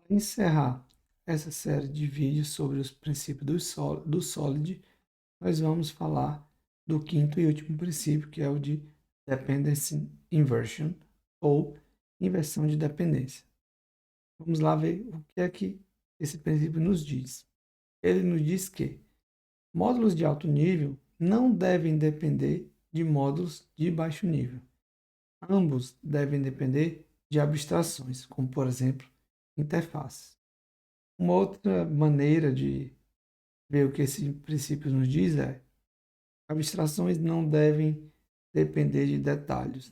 Para encerrar essa série de vídeos sobre os princípios do Solid, nós vamos falar do quinto e último princípio, que é o de Dependency Inversion, ou inversão de dependência. Vamos lá ver o que é que esse princípio nos diz. Ele nos diz que módulos de alto nível não devem depender de módulos de baixo nível. Ambos devem depender de abstrações, como por exemplo, interfaces. Uma outra maneira de ver o que esse princípio nos diz é: abstrações não devem depender de detalhes.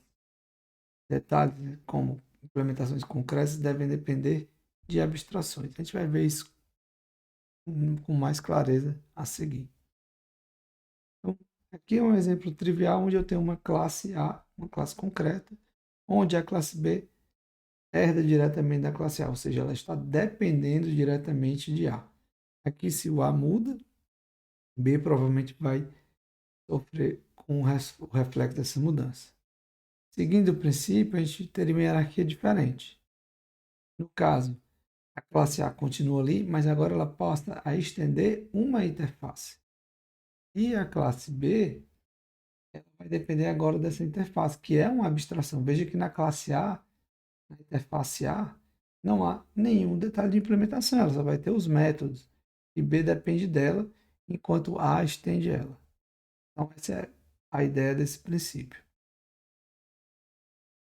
Detalhes como implementações concretas devem depender de abstrações. A gente vai ver isso com mais clareza a seguir. Então, aqui é um exemplo trivial onde eu tenho uma classe A, uma classe concreta, onde a classe B herda diretamente da classe A, ou seja, ela está dependendo diretamente de A. Aqui, se o A muda, B provavelmente vai sofrer com o reflexo dessa mudança. Seguindo o princípio, a gente teria uma hierarquia diferente. No caso, a classe A continua ali, mas agora ela passa a estender uma interface. E a classe B ela vai depender agora dessa interface, que é uma abstração. Veja que na classe A, na interface A, não há nenhum detalhe de implementação, ela só vai ter os métodos. E B depende dela, enquanto A estende ela. Então, essa é a ideia desse princípio.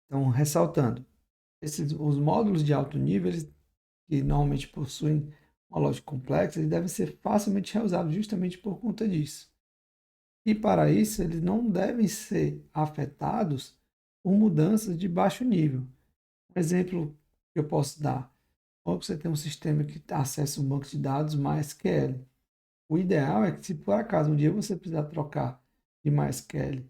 Então, ressaltando, os módulos de alto nível, que normalmente possuem uma lógica complexa, eles devem ser facilmente reusados justamente por conta disso. E para isso, eles não devem ser afetados por mudanças de baixo nível. Um exemplo que eu posso dar: quando você tem um sistema que acessa um banco de dados MySQL, o ideal é que, se por acaso um dia você precisar trocar de MySQL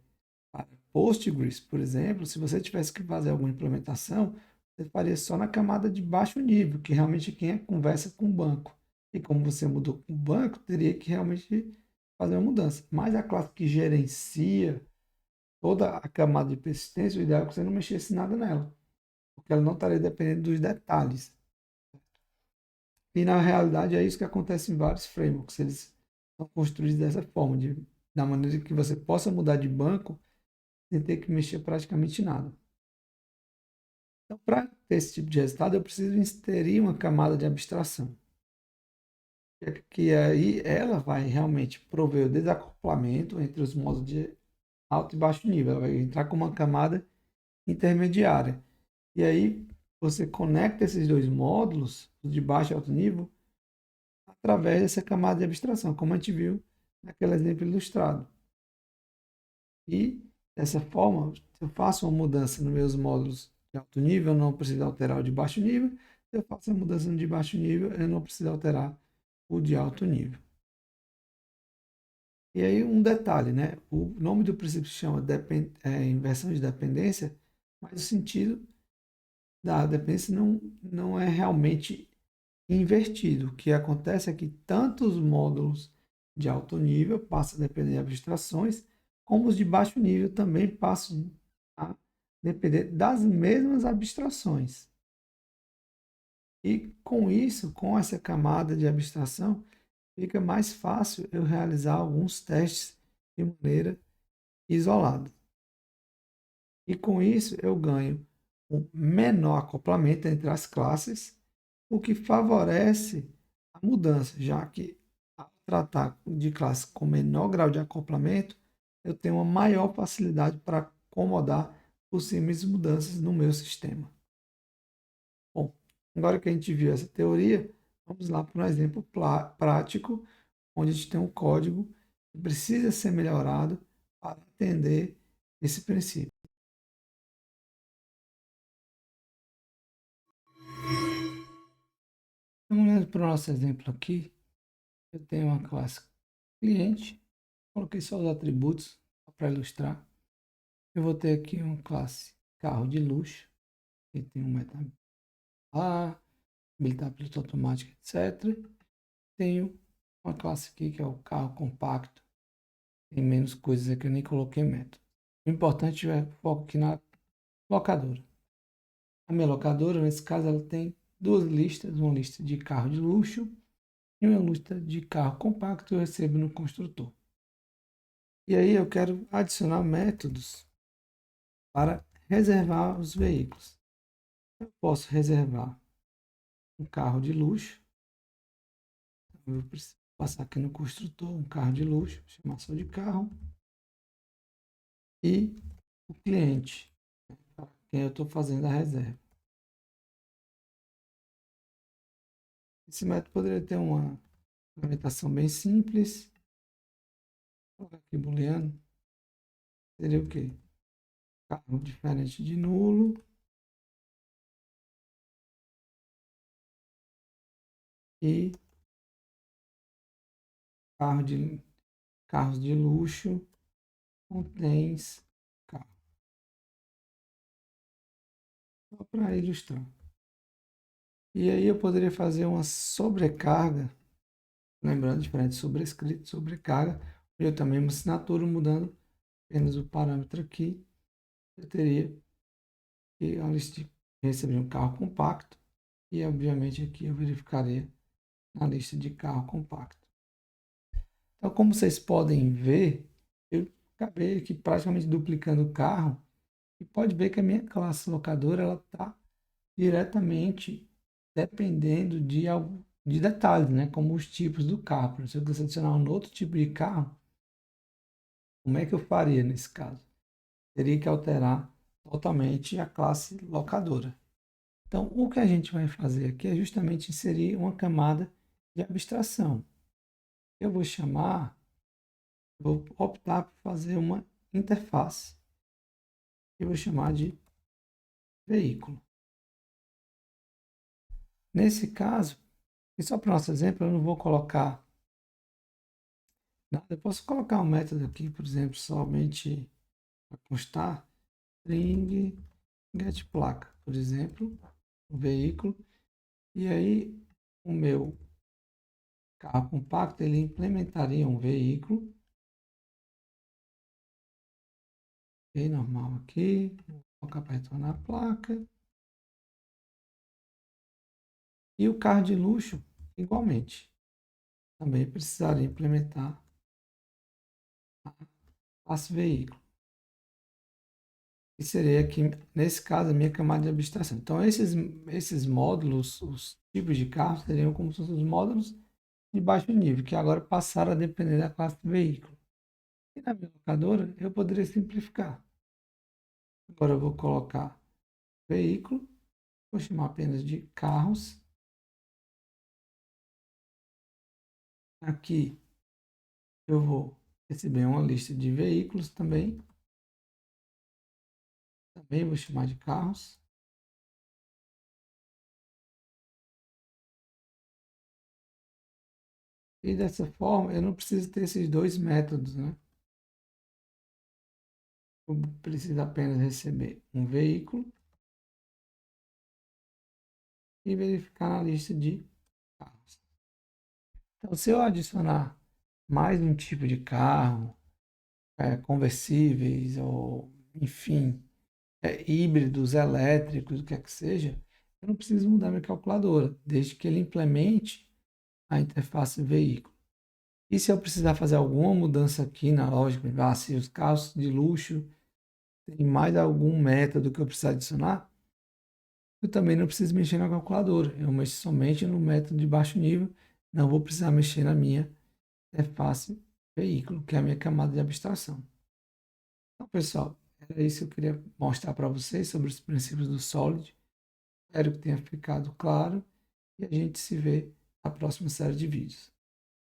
para Postgres, por exemplo, se você tivesse que fazer alguma implementação, você faria só na camada de baixo nível, que realmente quem conversa com o banco. E como você mudou o banco, teria que realmente fazer uma mudança. Mas a classe que gerencia toda a camada de persistência, o ideal é que você não mexesse nada nela, porque ela não estaria dependendo dos detalhes. E na realidade é isso que acontece em vários frameworks. Eles são construídos dessa forma, da maneira que você possa mudar de banco sem ter que mexer praticamente nada. Então, para ter esse tipo de resultado, eu preciso inserir uma camada de abstração. Que aí ela vai realmente prover o desacoplamento entre os módulos de alto e baixo nível. Ela vai entrar com uma camada intermediária. E aí você conecta esses dois módulos, os de baixo e alto nível, através dessa camada de abstração, como a gente viu naquele exemplo ilustrado. E dessa forma, se eu faço uma mudança nos meus módulos de alto nível, eu não preciso alterar o de baixo nível. Se eu faço a mudança no de baixo nível, eu não preciso alterar o de alto nível. E aí um detalhe, né? O nome do princípio se chama inversão de dependência, mas o sentido da dependência não é realmente invertido. O que acontece é que tanto os módulos de alto nível passam a depender de abstrações, como os de baixo nível também passam a depender das mesmas abstrações. E com isso, com essa camada de abstração, fica mais fácil eu realizar alguns testes de maneira isolada. E com isso eu ganho um menor acoplamento entre as classes, o que favorece a mudança, já que ao tratar de classe com menor grau de acoplamento, eu tenho uma maior facilidade para acomodar possíveis mudanças no meu sistema. Bom, agora que a gente viu essa teoria, vamos lá para um exemplo prático, onde a gente tem um código que precisa ser melhorado para atender esse princípio. Então, olhando para o nosso exemplo aqui, eu tenho uma classe cliente, coloquei só os atributos para ilustrar. Eu vou ter aqui uma classe carro de luxo, que tem um meta A, habilitar piloto automático, etc. Tenho uma classe aqui que é o carro compacto, tem menos coisas aqui, eu nem coloquei método. O importante é o foco aqui na locadora. A minha locadora, nesse caso, ela tem duas listas, uma lista de carro de luxo e uma lista de carro compacto que eu recebo no construtor. E aí eu quero adicionar métodos para reservar os veículos. Eu posso reservar um carro de luxo. Eu preciso passar aqui no construtor, um carro de luxo, chamar só de carro. E o cliente, para quem eu estou fazendo a reserva. Esse método poderia ter uma implementação bem simples. Vou colocar aqui booleano. Seria o quê? Carro diferente de nulo. E carros de luxo contens carro. Só para ilustrar. E aí eu poderia fazer uma sobrecarga, lembrando, diferente de sobrescrito, sobrecarga, eu também uma assinatura mudando apenas o parâmetro aqui. Eu teria que receber um carro compacto e, obviamente, aqui eu verificaria na lista de carro compacto. Então, como vocês podem ver, eu acabei aqui praticamente duplicando o carro e pode ver que a minha classe locadora ela está diretamente dependendo de detalhes, né? Como os tipos do carro. Por exemplo, se eu quiser adicionar um outro tipo de carro, como é que eu faria nesse caso? Teria que alterar totalmente a classe locadora. Então, o que a gente vai fazer aqui é justamente inserir uma camada de abstração. Eu vou optar por fazer uma interface. Eu vou chamar de veículo. Nesse caso, e só para o nosso exemplo, eu não vou colocar nada. Eu posso colocar um método aqui, por exemplo, somente para constar, string getPlaca, por exemplo, o veículo. E aí, o meu carro compacto, ele implementaria um veículo. Ok, normal aqui. Vou colocar para retornar a placa. E o carro de luxo, igualmente. Também precisaria implementar a classe veículo. E seria aqui, nesse caso, a minha camada de abstração. Então, esses módulos, os tipos de carros, seriam como se fossem os módulos de baixo nível, que agora passaram a depender da classe de veículo. E na minha locadora, eu poderia simplificar. Agora eu vou colocar veículo, vou chamar apenas de carros. Aqui eu vou receber uma lista de veículos também. Também vou chamar de carros. E dessa forma, eu não preciso ter esses dois métodos, né? Eu preciso apenas receber um veículo e verificar na lista de carros. Então, se eu adicionar mais um tipo de carro, conversíveis ou, enfim, híbridos, elétricos, o que é que seja, eu não preciso mudar minha calculadora, desde que ele implemente a interface veículo. E se eu precisar fazer alguma mudança aqui na lógica, se os carros de luxo tem mais algum método que eu precisar adicionar, eu também não preciso mexer na calculadora. Eu mexo somente no método de baixo nível, não vou precisar mexer na minha interface veículo, que é a minha camada de abstração. Então, pessoal, era isso que eu queria mostrar para vocês sobre os princípios do Solid. Espero que tenha ficado claro e a gente se vê na próxima série de vídeos.